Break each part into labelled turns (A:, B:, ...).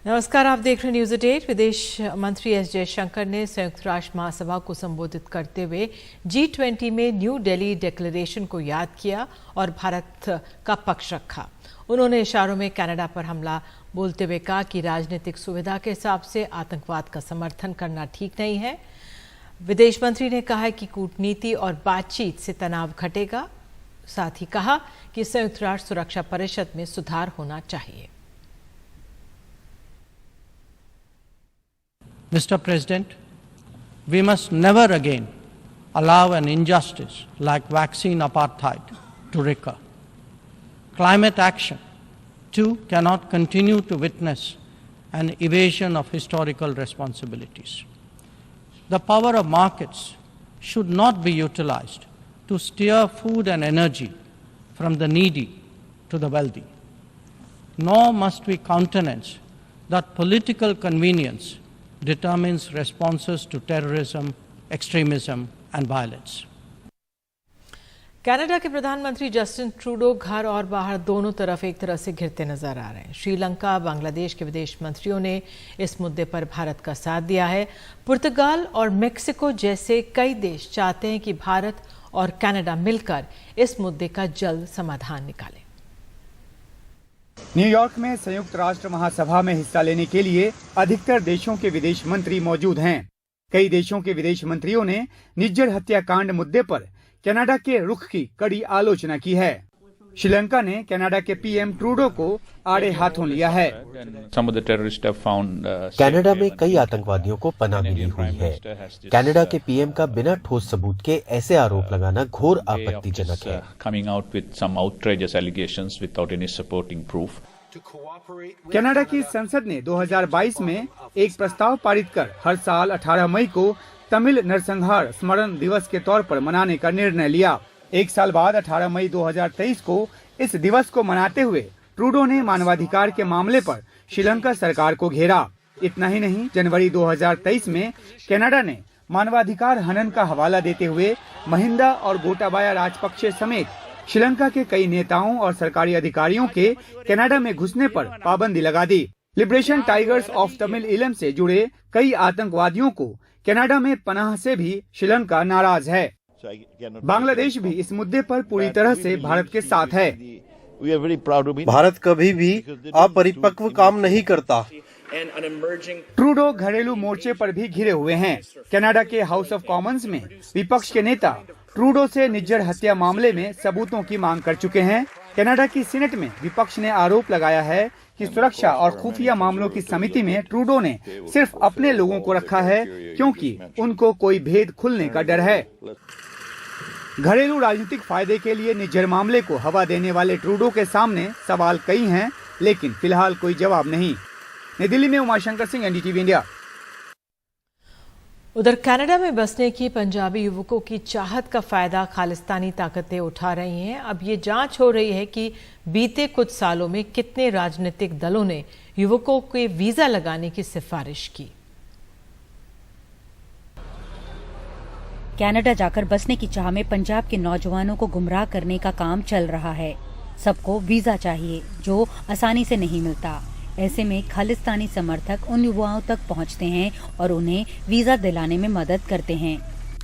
A: नमस्कार, आप देख रहे हैं न्यूज़ 8। विदेश मंत्री एस जयशंकर ने संयुक्त राष्ट्र महासभा को संबोधित करते हुए G20 में न्यू दिल्ली डिक्लेरेशन को याद किया और भारत का पक्ष रखा। उन्होंने इशारों में कनाडा पर हमला बोलते हुए कहा कि राजनीतिक सुविधा के हिसाब से आतंकवाद का समर्थन करना ठीक नहीं है। विदेश मंत्री ने कहा कि कूटनीति और बातचीत से तनाव घटेगा। साथ ही कहा कि संयुक्त राष्ट्र सुरक्षा परिषद में सुधार होना चाहिए।
B: Mr. President, we must never again allow an injustice like vaccine apartheid to recur. Climate action, too, cannot continue to witness an evasion of historical responsibilities. The power of markets should not be utilized to steer food and energy from the needy to the wealthy. Nor must we countenance that political convenience determines responses to terrorism, extremism and violence.
A: Canada के प्रधानमंत्री Justin Trudeau घर और बाहर दोनों तरफ एक तरह से घिरते नजर आ रहे हैं। श्रीलंका, बांग्लादेश के विदेश मंत्रियों ने इस मुद्दे पर भारत का साथ दिया है। पुर्तगाल और मेक्सिको जैसे कई देश चाहते हैं कि भारत और कनाडा मिलकर इस मुद्दे का जल्द समाधान निकालें।
C: न्यूयॉर्क में संयुक्त राष्ट्र महासभा में हिस्सा लेने के लिए अधिकतर देशों के विदेश मंत्री मौजूद हैं। कई देशों के विदेश मंत्रियों ने निज्जर हत्याकांड मुद्दे पर कनाडा के रुख की कड़ी आलोचना की है। श्रीलंका ने कनाडा के पीएम ट्रूडो को आड़े हाथों लिया है।
D: कनाडा में कई आतंकवादियों को पनाह मिली हुई है। कनाडा के पीएम का बिना ठोस सबूत के ऐसे आरोप लगाना घोर आपत्तिजनक है।
C: कनाडा की संसद ने 2022 में एक प्रस्ताव पारित कर हर साल 18 मई को तमिल नरसंहार स्मरण दिवस के तौर पर मनाने का निर्णय लिया। एक साल बाद 18 मई 2023 को इस दिवस को मनाते हुए ट्रूडो ने मानवाधिकार के मामले पर श्रीलंका सरकार को घेरा। इतना ही नहीं, जनवरी 2023 में कनाडा ने मानवाधिकार हनन का हवाला देते हुए महिंदा और गोटाबाया राजपक्षे समेत श्रीलंका के कई नेताओं और सरकारी अधिकारियों के कनाडा में घुसने पर पाबंदी लगा दी। लिबरेशन टाइगर्स ऑफ तमिल इलम से जुड़े कई आतंकवादियों को कनाडा में पनाह से भी श्रीलंका नाराज है। बांग्लादेश भी इस मुद्दे पर पूरी तरह से भारत के साथ है।
E: भारत कभी भी अपरिपक्व काम नहीं करता।
C: ट्रूडो घरेलू मोर्चे पर भी घिरे हुए हैं। कनाडा के हाउस ऑफ कॉमन्स में विपक्ष के नेता ट्रूडो से निज्जर हत्या मामले में सबूतों की मांग कर चुके हैं। कनाडा की सीनेट में विपक्ष ने आरोप लगाया है कि सुरक्षा और खुफिया मामलों की समिति में ट्रूडो ने सिर्फ अपने लोगों को रखा है क्योंकि उनको कोई भेद खुलने का डर है। घरेलू राजनीतिक फायदे के लिए निज्जर मामले को हवा देने वाले ट्रूडो के सामने सवाल कई हैं, लेकिन फिलहाल कोई जवाब नहीं। नई दिल्ली में उमाशंकर सिंह, एनडीटीवी इंडिया।
A: उधर कनाडा में बसने की पंजाबी युवकों की चाहत का फायदा खालिस्तानी ताकतें उठा रही हैं। अब ये जांच हो रही है कि बीते कुछ सालों में कितने राजनीतिक दलों ने युवकों के वीजा लगाने की सिफारिश की।
F: कनाडा जाकर बसने की चाह में पंजाब के नौजवानों को गुमराह करने का काम चल रहा है। सबको वीजा चाहिए जो आसानी से नहीं मिलता। ऐसे में खालिस्तानी समर्थक उन युवाओं तक पहुंचते हैं और उन्हें वीजा दिलाने में मदद करते हैं।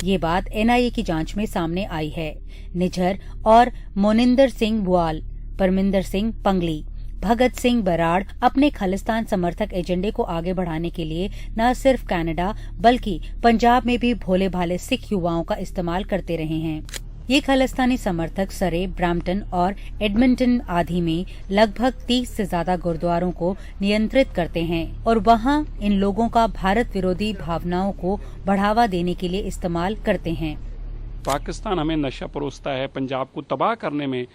F: ये बात एनआईए की जांच में सामने आई है। निझर और मोनिंदर सिंह बुआल, परमिंदर सिंह पंगली, भगत सिंह बराड़ अपने खालिस्तान समर्थक एजेंडे को आगे बढ़ाने के लिए न सिर्फ कनाडा बल्कि पंजाब में भी भोले भाले सिख युवाओं का इस्तेमाल करते रहे हैं। ये खालिस्तानी समर्थक सरे, ब्रैम्पटन और एडमिंटन आदि में लगभग 30 से ज्यादा गुरुद्वारों को नियंत्रित करते हैं और वहां इन लोगों का भारत विरोधी भावनाओं को बढ़ावा देने के लिए इस्तेमाल करते हैं।
G: पाकिस्तान हमें नशा परोसता है। पंजाब को तबाह करने में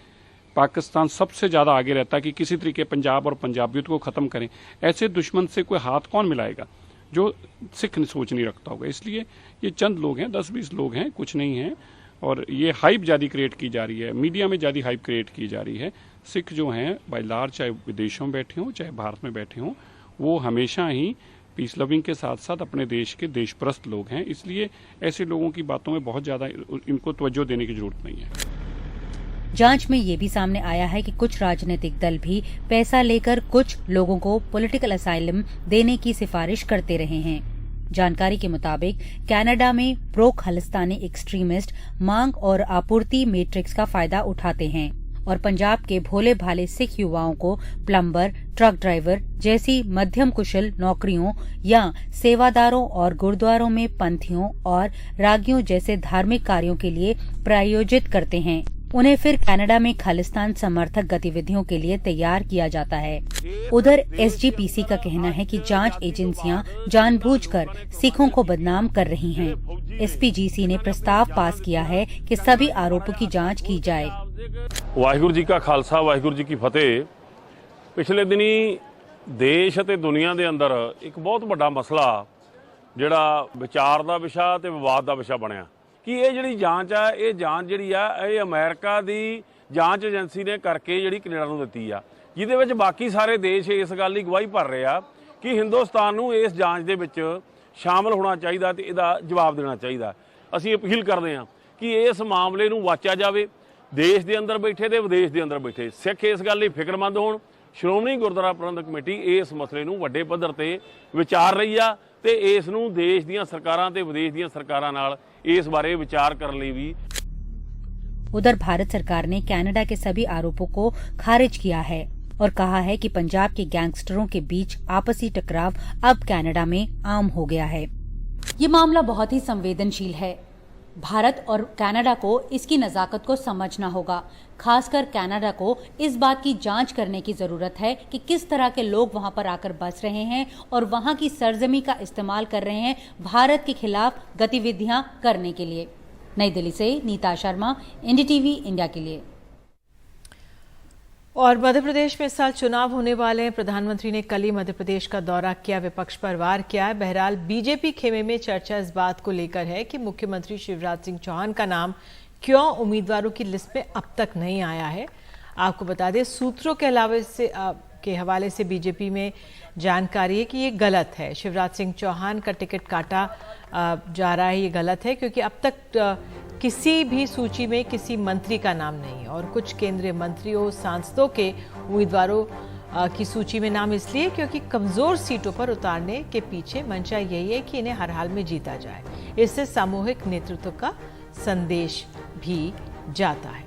G: पाकिस्तान सबसे ज्यादा आगे रहता है कि किसी तरीके पंजाब और पंजाबियत को खत्म करें। ऐसे दुश्मन से कोई हाथ कौन मिलाएगा जो सिख सोच नहीं रखता होगा। इसलिए ये चंद लोग हैं, 10-20 लोग हैं, कुछ नहीं हैं। और ये हाइप ज़्यादा क्रिएट की जा रही है, मीडिया में ज़्यादा हाइप क्रिएट की जा रही है। सिख जो हैं बाय लार्ज, चाहे विदेशों में बैठे हों चाहे भारत में बैठे हों, वो हमेशा ही पीस लविंग के साथ साथ अपने देश के देशप्रस्त लोग हैं। इसलिए ऐसे लोगों की बातों में बहुत ज़्यादा इनको तवज्जो देने की जरूरत नहीं है।
F: जांच में ये भी सामने आया है कि कुछ राजनीतिक दल भी पैसा लेकर कुछ लोगों को पॉलिटिकल असाइलम देने की सिफारिश करते रहे हैं। जानकारी के मुताबिक कनाडा में प्रो खालिस्तानी एक्सट्रीमिस्ट मांग और आपूर्ति मैट्रिक्स का फायदा उठाते हैं और पंजाब के भोले भाले सिख युवाओं को प्लम्बर, ट्रक ड्राइवर जैसी मध्यम कुशल नौकरियों या सेवादारों और गुरुद्वारों में पंथियों और रागियों जैसे धार्मिक कार्यों के लिए प्रायोजित करते हैं। उन्हें फिर कनाडा में खालिस्तान समर्थक गतिविधियों के लिए तैयार किया जाता है। उधर एसजीपीसी का कहना है कि जांच एजेंसियां जानबूझकर सिखों को बदनाम कर रही हैं। एसपीजीसी ने प्रस्ताव पास किया है कि सभी आरोपों की जांच की जाए।
H: वाहिगुरू जी का खालसा वाहिगुरू जी की फतेह। पिछले दिनी देश ਅਤੇ दुनिया के अंदर एक बहुत बड़ा मसला ਜਿਹੜਾ विचार का विषय ਤੇ विवाद का विषय बनया कि ये जिहड़ी जांच आ ये जांच जिहड़ी आ ये अमेरिका की जांच एजेंसी ने करके जिहड़ी कनेडा नूं दित्ती आ, जिहदे विच बाकी सारे देश इस गल की गवाही भर रहे आ कि हिंदुस्तान नूं इस जांच दे विच शामिल होना चाहिए ते इहदा जवाब देना चाहिए। असीं अपील करते हैं कि इस मामले नूं वाचा जावे। देश के अंदर बैठे ते विदेश के अंदर बैठे सिख इस गल लई फिक्रमंद होण। श्रोमणी गुरुद्वारा प्रबंधक कमेटी इस मसले नूं वड्डे पद्धर ते विचार रही आ ते इस नूं देश दीआं सरकारां ते विदेश दीआं सरकारां नाल इस बारे विचार करने लई भी।
F: उधर भारत सरकार ने कनाडा के सभी आरोपों को खारिज किया है और कहा है कि पंजाब के गैंगस्टरों के बीच आपसी टकराव अब कनाडा में आम हो गया है। ये मामला बहुत ही संवेदनशील है। भारत और कनाडा को इसकी नजाकत को समझना होगा। खासकर कनाडा को इस बात की जांच करने की जरूरत है कि किस तरह के लोग वहां पर आकर बस रहे हैं और वहां की सरजमी का इस्तेमाल कर रहे हैं भारत के खिलाफ गतिविधियां करने के लिए। नई दिल्ली से नीता शर्मा, एनडीटीवी इंडिया के लिए।
A: और मध्य प्रदेश में इस साल चुनाव होने वाले हैं। प्रधानमंत्री ने कल ही मध्य प्रदेश का दौरा किया, विपक्ष पर वार किया है। बहरहाल बीजेपी खेमे में चर्चा इस बात को लेकर है कि मुख्यमंत्री शिवराज सिंह चौहान का नाम क्यों उम्मीदवारों की लिस्ट में अब तक नहीं आया है। आपको बता दें, सूत्रों के हवाले से बीजेपी में जानकारी है कि ये गलत है। शिवराज सिंह चौहान का टिकट काटा जा रहा है, ये गलत है क्योंकि अब तक किसी भी सूची में किसी मंत्री का नाम नहीं और कुछ केंद्रीय मंत्रियों सांसदों के उम्मीदवारों की सूची में नाम इसलिए क्योंकि कमजोर सीटों पर उतारने के पीछे मंशा यही है कि इन्हें हर हाल में जीता जाए। इससे सामूहिक नेतृत्व का संदेश भी जाता है।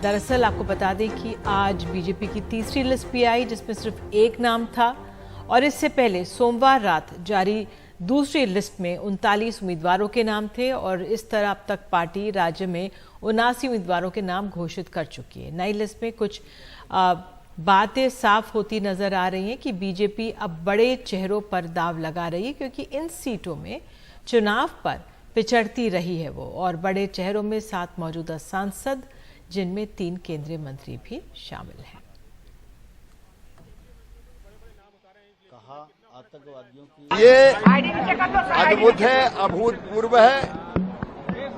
A: दरअसल आपको बता दें कि आज बीजेपी की तीसरी लिस्ट भी आई जिसमें सिर्फ एक नाम था और इससे पहले सोमवार रात जारी दूसरी लिस्ट में 39 उम्मीदवारों के नाम थे और इस तरह अब तक पार्टी राज्य में 79 उम्मीदवारों के नाम घोषित कर चुकी है। नई लिस्ट में कुछ बातें साफ होती नजर आ रही हैं कि बीजेपी अब बड़े चेहरों पर दाव लगा रही है क्योंकि इन सीटों में चुनाव पर पिछड़ती रही है वो, और बड़े चेहरों में 7 मौजूदा सांसद जिनमें 3 केंद्रीय मंत्री भी शामिल हैं।
I: ये अद्भुत है, अभूतपूर्व है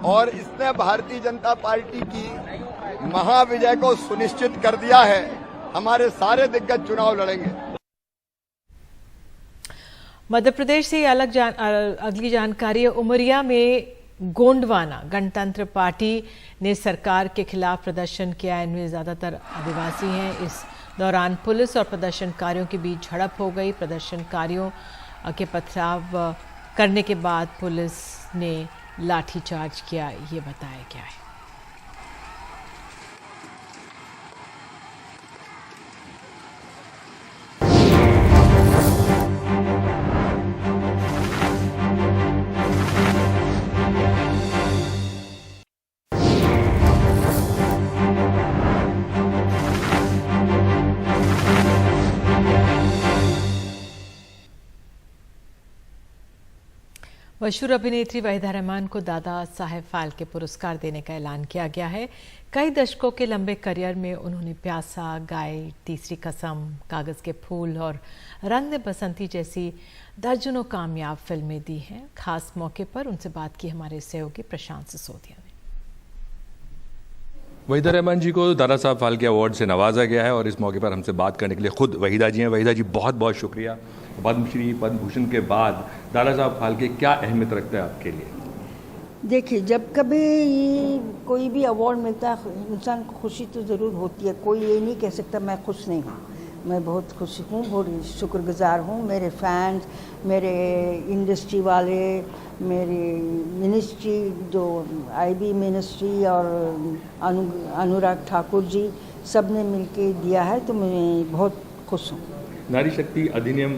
I: और इसने भारतीय जनता पार्टी की महाविजय को सुनिश्चित कर दिया है। हमारे सारे दिग्गज चुनाव लड़ेंगे।
A: मध्य प्रदेश से अगली जानकारी है। उमरिया में गोंडवाना गणतंत्र पार्टी ने सरकार के खिलाफ प्रदर्शन किया। इनमें ज्यादातर आदिवासी हैं। इस दौरान पुलिस और प्रदर्शनकारियों के बीच झड़प हो गई। प्रदर्शनकारियों के पथराव करने के बाद पुलिस ने लाठीचार्ज किया, ये बताया गया है। मशहूर अभिनेत्री वहीदा रहमान को दादा साहेब फाल्के पुरस्कार देने का ऐलान किया गया है। कई दशकों के लंबे करियर में उन्होंने प्यासा, गाय, तीसरी कसम, कागज के फूल और रंग बसंती जैसी दर्जनों कामयाब फिल्में दी हैं। खास मौके पर उनसे बात की हमारे सहयोगी प्रशांत सिसोदिया ने।
J: वहीदा रहमान जी को दादा साहब फाल्के अवार्ड से नवाजा गया है और इस मौके पर हमसे बात करने के लिए खुद वहीदा जी हैं। वहीदा जी, बहुत बहुत शुक्रिया। पद्मश्री, पद्म भूषण के बाद दादा साहब फाल्के क्या अहमियत रखते हैं आपके लिए?
K: देखिए, जब कभी कोई भी अवार्ड मिलता है इंसान को खुशी तो ज़रूर होती है। कोई ये नहीं कह सकता मैं खुश नहीं हूँ। मैं बहुत खुश हूँ, बहुत शुक्रगुजार हूँ। मेरे फैंस, मेरे इंडस्ट्री वाले, मेरी मिनिस्ट्री जो आईबी मिनिस्ट्री और अनुराग ठाकुर जी सब ने मिलके दिया है, तो मैं बहुत खुश हूँ।
J: नारी शक्ति अधिनियम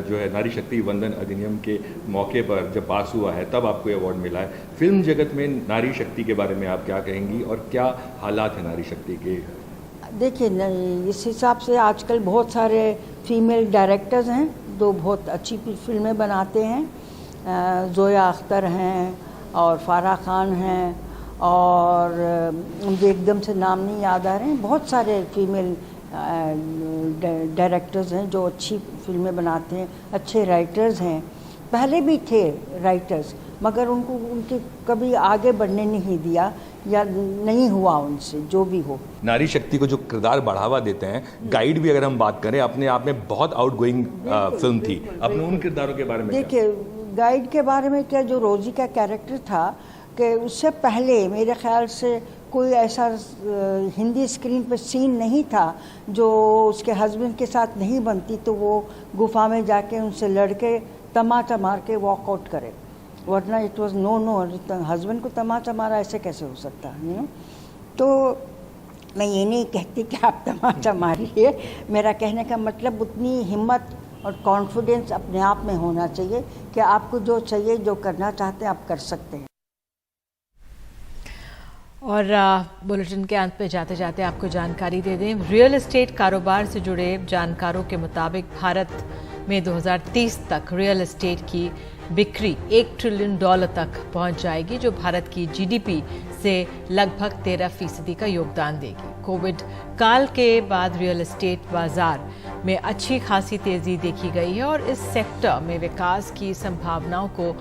J: जो है, नारी शक्ति वंदन अधिनियम के मौके पर जब पास हुआ है तब आपको ये अवार्ड मिला है। फिल्म जगत में नारी शक्ति के बारे में आप क्या कहेंगी और क्या हालात है नारी शक्ति के?
K: देखिए, इस हिसाब से आजकल बहुत सारे फीमेल डायरेक्टर्स हैं जो बहुत अच्छी फिल्में बनाते हैं। जोया अख्तर हैं और फारा खान हैं और मुझे एकदम से नाम नहीं याद आ रहे हैं। बहुत सारे फीमेल डायरेक्टर्स हैं जो अच्छी फिल्में बनाते हैं, अच्छे राइटर्स हैं। पहले भी थे राइटर्स, मगर उनको उनके कभी आगे बढ़ने नहीं दिया या नहीं हुआ उनसे, जो भी हो।
J: नारी शक्ति को जो किरदार बढ़ावा देते हैं, गाइड भी अगर हम बात करें, अपने आप में बहुत आउटगोइंग फिल्म थी। अपने उन किरदारों के बारे में
K: देखिए, गाइड के बारे में क्या, जो रोजी का कैरेक्टर था कि उससे पहले मेरे ख्याल से कोई ऐसा हिंदी स्क्रीन पर सीन नहीं था जो उसके हस्बैंड के साथ नहीं बनती तो वो गुफा में जाके उनसे लड़के तमाचा मार के वॉकआउट करे, वरना इट वाज नो हस्बैंड को तमाचा मारा ऐसे कैसे हो सकता है। तो मैं ये नहीं कहती कि आप तमाचा मारिए, मेरा कहने का मतलब उतनी हिम्मत और कॉन्फिडेंस अपने आप में होना चाहिए कि आपको जो चाहिए, जो करना चाहते हैं, आप कर सकते हैं।
A: और बुलेटिन के अंत में जाते जाते आपको जानकारी दे दें, रियल एस्टेट कारोबार से जुड़े जानकारों के मुताबिक भारत में 2030 तक रियल एस्टेट की बिक्री $1 ट्रिलियन तक पहुंच जाएगी, जो भारत की जीडीपी से लगभग 13% का योगदान देगी। कोविड काल के बाद रियल एस्टेट बाजार में अच्छी खासी तेज़ी देखी गई है और इस सेक्टर में विकास की संभावनाओं को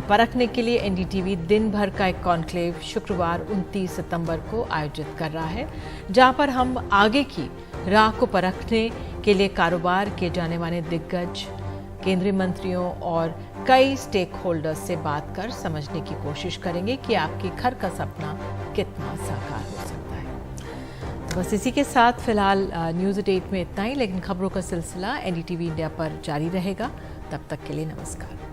A: परखने के लिए एनडीटीवी दिन भर का एक कॉन्क्लेव शुक्रवार 29 सितंबर को आयोजित कर रहा है, जहां पर हम आगे की राह को परखने के लिए कारोबार के जाने माने दिग्गज, केंद्रीय मंत्रियों और कई स्टेक होल्डर्स से बात कर समझने की कोशिश करेंगे कि आपके घर का सपना कितना साकार हो सकता है। तो बस इसी के साथ फिलहाल न्यूज़ 8 में इतना ही, लेकिन खबरों का सिलसिला एनडीटीवी इंडिया पर जारी रहेगा। तब तक के लिए नमस्कार।